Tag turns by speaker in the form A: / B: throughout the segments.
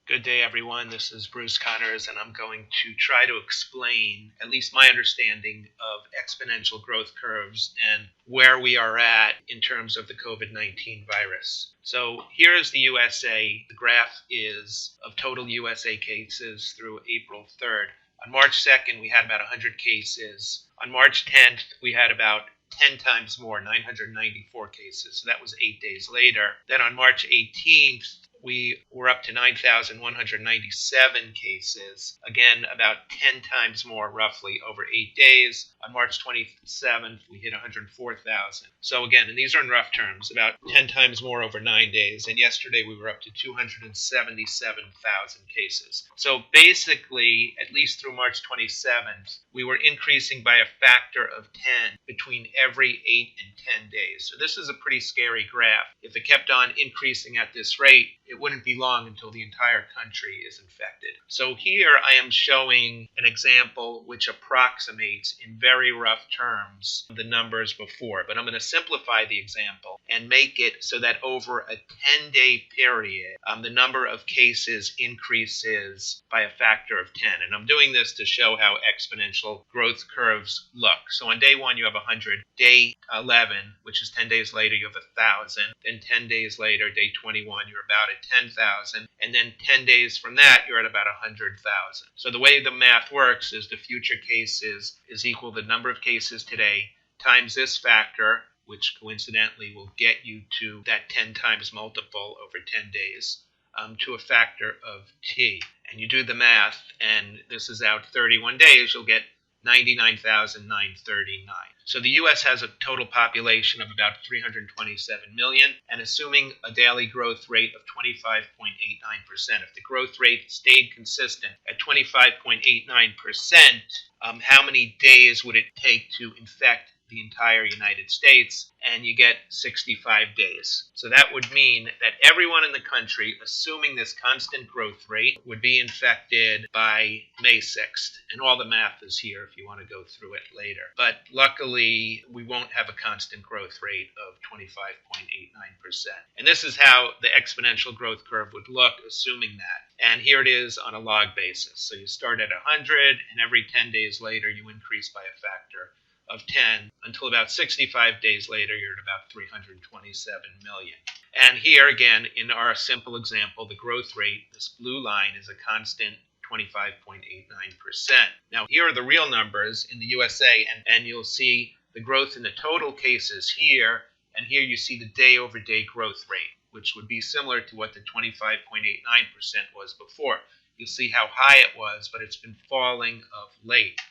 A: Good day, everyone. This is Bruce Connors, and I'm going to try to explain at least my understanding of exponential growth curves and where we are at in terms of the COVID-19 virus. So here is the USA. The graph is of total USA cases through April 3rd. On March 2nd, we had about 100 cases. On March 10th, we had about 10 times more, 994 cases. So that was 8 days later. Then on March 18th, we were up to 9,197 cases. Again, about 10 times more roughly over 8 days. On March 27th, we hit 104,000. So again, and these are in rough terms, about 10 times more over 9 days. And yesterday we were up to 277,000 cases. So basically, at least through March 27th, we were increasing by a factor of 10 between every 8 and 10 days. So this is a pretty scary graph. If it kept on increasing at this rate, it wouldn't be long until the entire country is infected. So here I am showing an example which approximates in very rough terms the numbers before, but I'm going to simplify the example and make it so that over a 10-day period, the number of cases increases by a factor of 10. And I'm doing this to show how exponential growth curves look. So on day 1, you have 100. Day 11, which is 10 days later, you have 1,000. Then 10 days later, day 21, you're about at 10,000. And then 10 days from that, you're at about 100,000. So the way the math works is the future cases is equal to the number of cases today times this factor, which coincidentally will get you to that 10 times multiple over 10 days, to a factor of t. And you do the math, and this is out 31 days, you'll get 99,939. So the U.S. has a total population of about 327 million, and assuming a daily growth rate of 25.89%, if the growth rate stayed consistent at 25.89%, how many days would it take to infect the entire United States? And you get 65 days. So that would mean that everyone in the country, assuming this constant growth rate, would be infected by May 6th. And all the math is here if you want to go through it later. But luckily, we won't have a constant growth rate of 25.89%. And this is how the exponential growth curve would look, assuming that. And here it is on a log basis. So you start at 100, and every 10 days later, you increase by a factor of 10 until about 65 days later, you're at about 327 million. And here again, in our simple example, the growth rate, this blue line, is a constant 25.89%. Now, here are the real numbers in the USA, and you'll see the growth in the total cases here, and here you see the day-over-day growth rate, which would be similar to what the 25.89% was before. You'll see how high it was, but it's been falling of late.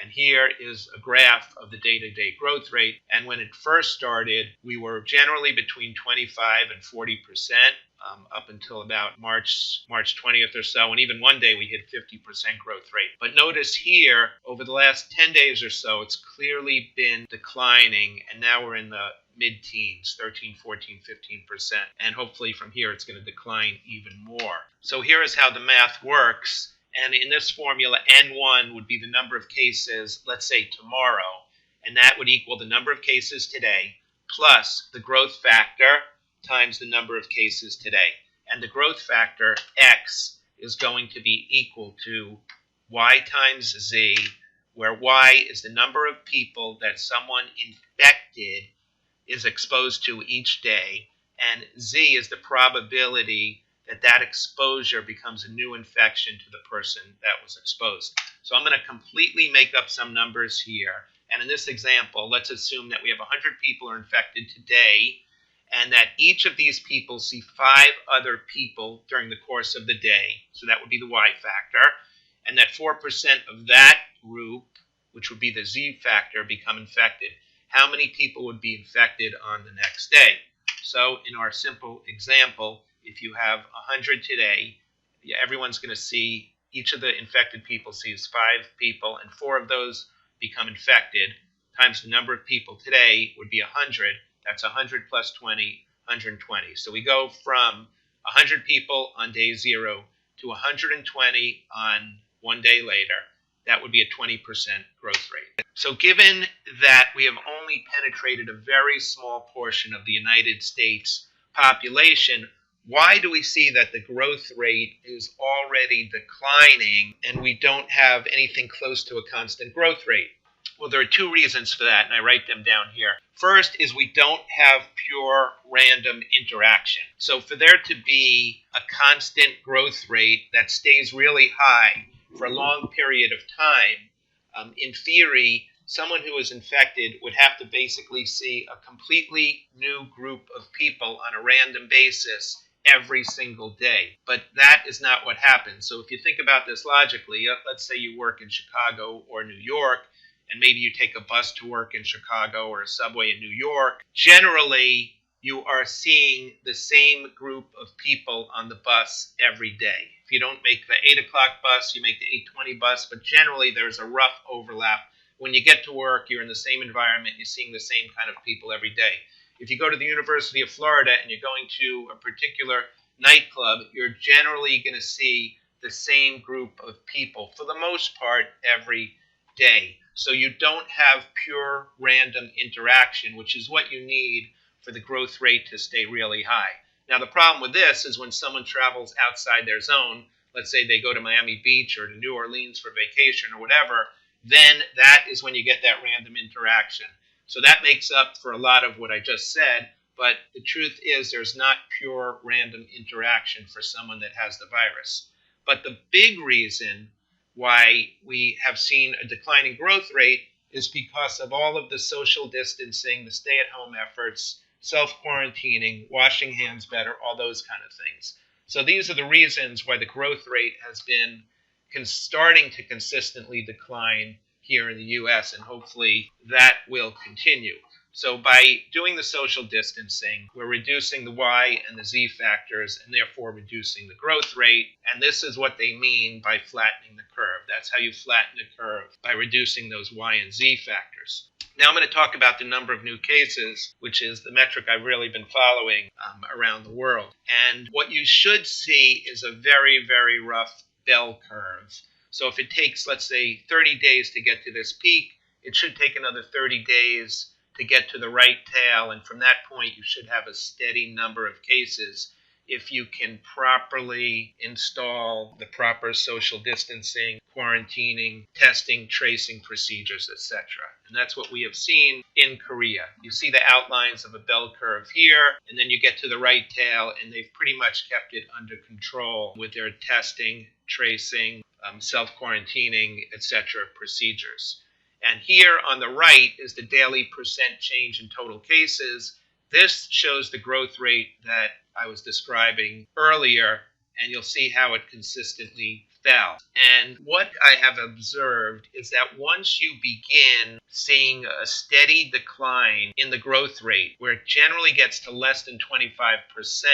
A: And here is a graph of the day-to-day growth rate. And when it first started, we were generally between 25 and 40%, up until about March 20th or so. And even one day we hit 50% growth rate. But notice here, over the last 10 days or so, it's clearly been declining. And now we're in the mid-teens, 13, 14, 15%. And hopefully from here it's going to decline even more. So here is how the math works. And in this formula, N1 would be the number of cases, let's say tomorrow, and that would equal the number of cases today plus the growth factor times the number of cases today. And the growth factor, X, is going to be equal to Y times Z, where Y is the number of people that someone infected is exposed to each day, and Z is the probability that exposure becomes a new infection to the person that was exposed. So I'm going to completely make up some numbers here. And in this example, let's assume that we have 100 people are infected today, and that each of these people see 5 other people during the course of the day. So that would be the Y factor. And that 4% of that group, which would be the Z factor, become infected. How many people would be infected on the next day? So in our simple example, if you have 100 today, everyone's going to see, each of the infected people sees 5 people, and 4 of those become infected, times the number of people today would be 100. That's 100 plus 20, 120. So we go from 100 people on day 0 to 120 on one day later. That would be a 20% growth rate. So given that we have only penetrated a very small portion of the United States population, why do we see that the growth rate is already declining and we don't have anything close to a constant growth rate? Well, there are two reasons for that, and I write them down here. First is we don't have pure random interaction. So for there to be a constant growth rate that stays really high for a long period of time, in theory, someone who is infected would have to basically see a completely new group of people on a random basis every single day. But that is not what happens. So if you think about this logically, let's say you work in Chicago or New York, and maybe you take a bus to work in Chicago or a subway in New York. Generally, you are seeing the same group of people on the bus every day. If you don't make the 8 o'clock bus, you make the 8:20 bus, but generally there's a rough overlap. When you get to work, you're in the same environment, you're seeing the same kind of people every day. If you go to the University of Florida and you're going to a particular nightclub, you're generally going to see the same group of people, for the most part, every day. So you don't have pure random interaction, which is what you need for the growth rate to stay really high. Now, the problem with this is when someone travels outside their zone, let's say they go to Miami Beach or to New Orleans for vacation or whatever, then that is when you get that random interaction. So that makes up for a lot of what I just said, but the truth is there's not pure random interaction for someone that has the virus. But the big reason why we have seen a declining growth rate is because of all of the social distancing, the stay-at-home efforts, self-quarantining, washing hands better, all those kind of things. So these are the reasons why the growth rate has been starting to consistently decline here in the U.S., and hopefully that will continue. So by doing the social distancing, we're reducing the Y and the Z factors and therefore reducing the growth rate. And this is what they mean by flattening the curve. That's how you flatten the curve, by reducing those Y and Z factors. Now I'm going to talk about the number of new cases, which is the metric I've really been following around the world. And what you should see is a very, very rough bell curve. So if it takes, let's say, 30 days to get to this peak, it should take another 30 days to get to the right tail, and from that point you should have a steady number of cases if you can properly install the proper social distancing, quarantining, testing, tracing procedures, etc. And that's what we have seen in Korea. You see the outlines of a bell curve here, and then you get to the right tail, and they've pretty much kept it under control with their testing, tracing, self-quarantining, etc. procedures. And here on the right is the daily percent change in total cases. This shows the growth rate that I was describing earlier, and you'll see how it consistently fell. And what I have observed is that once you begin seeing a steady decline in the growth rate, where it generally gets to less than 25%,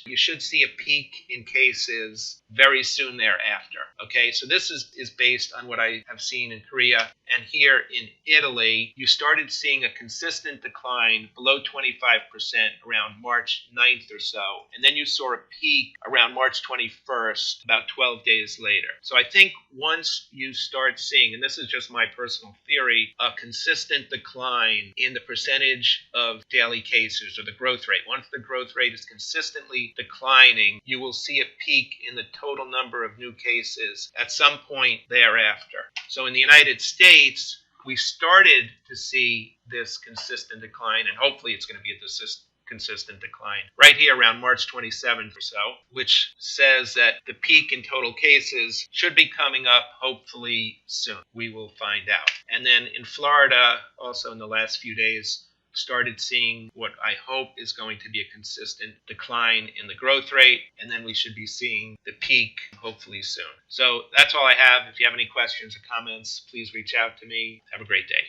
A: you should see a peak in cases very soon thereafter. Okay, so this is based on what I have seen in Korea. And here in Italy, you started seeing a consistent decline below 25% around March 9th or so. And then you saw a peak around March 21st, about 12 days later. So I think once you start seeing, and this is just my personal theory, a consistent decline in the percentage of daily cases or the growth rate, once the growth rate is consistently declining, you will see a peak in the total number of new cases at some point thereafter. So in the United States, we started to see this consistent decline, and hopefully it's going to be a consistent decline right here around March 27th or so, which says that the peak in total cases should be coming up hopefully soon. We will find out. And then in Florida, also in the last few days, started seeing what I hope is going to be a consistent decline in the growth rate, and then we should be seeing the peak hopefully soon. So that's all I have. If you have any questions or comments, please reach out to me. Have a great day.